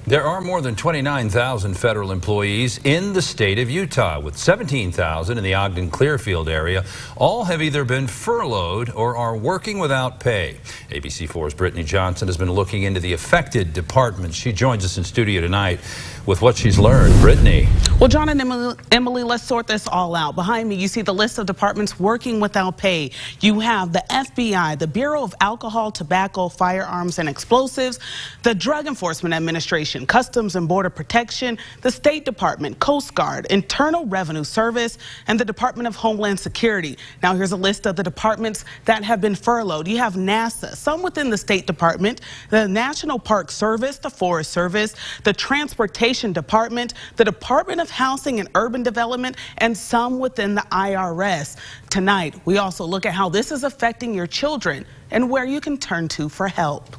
There are more than 29,000 federal employees in the state of Utah, with 17,000 in the Ogden-Clearfield area. All have either been furloughed or are working without pay. ABC4's Brittany Johnson has been looking into the affected departments. She joins us in studio tonight with what she's learned. Brittany. Well, John and Emily, let's sort this all out. Behind me, you see the list of departments working without pay. You have the FBI, the Bureau of Alcohol, Tobacco, Firearms, and Explosives, the Drug Enforcement Administration, Customs and Border Protection, the State Department, Coast Guard, Internal Revenue Service, and the Department of Homeland Security. Now, here's a list of the departments that have been furloughed. You have NASA, some within the State Department, the National Park Service, the Forest Service, the Transportation Department, the Department of Housing and Urban Development, and some within the IRS. Tonight, we also look at how this is affecting your children and where you can turn to for help.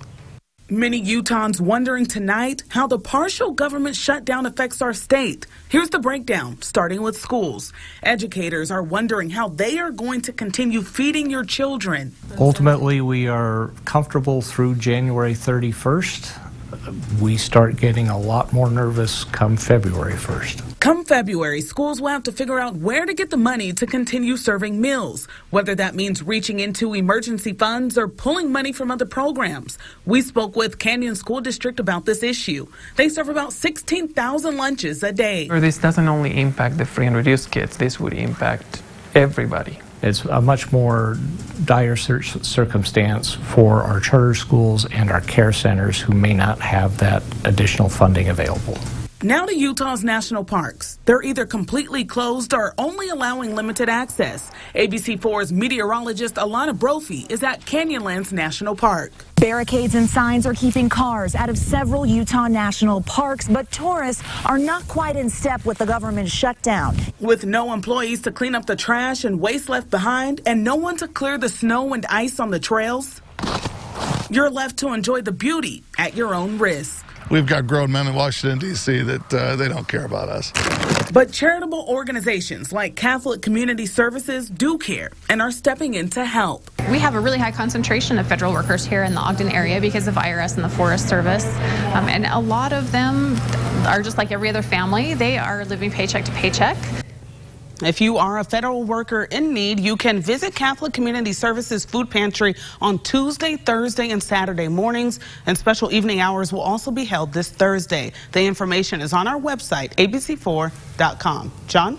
Many Utahns wondering tonight how the partial government shutdown affects our state. Here's the breakdown, starting with schools. Educators are wondering how they are going to continue feeding your children. Ultimately, we are comfortable through January 31st. We start getting a lot more nervous come February 1st. Come February, schools will have to figure out where to get the money to continue serving meals, whether that means reaching into emergency funds or pulling money from other programs. We spoke with Canyon School District about this issue. They serve about 16,000 lunches a day. This doesn't only impact the free and reduced kids, this would impact everybody. It's a much more dire circumstance for our charter schools and our care centers who may not have that additional funding available. Now to Utah's national parks. They're either completely closed or only allowing limited access. ABC4's meteorologist Alana Brophy is at Canyonlands National Park. Barricades and signs are keeping cars out of several Utah national parks, but tourists are not quite in step with the government shutdown. With no employees to clean up the trash and waste left behind, and no one to clear the snow and ice on the trails, you're left to enjoy the beauty at your own risk. We've got grown men in Washington, D.C. that they don't care about us. But charitable organizations like Catholic Community Services do care and are stepping in to help. We have a really high concentration of federal workers here in the Ogden area because of IRS and the Forest Service. And a lot of them are just like every other family. They are living paycheck to paycheck. If you are a federal worker in need, you can visit Catholic Community Services Food Pantry on Tuesday, Thursday, and Saturday mornings, and special evening hours will also be held this Thursday. The information is on our website, abc4.com. John?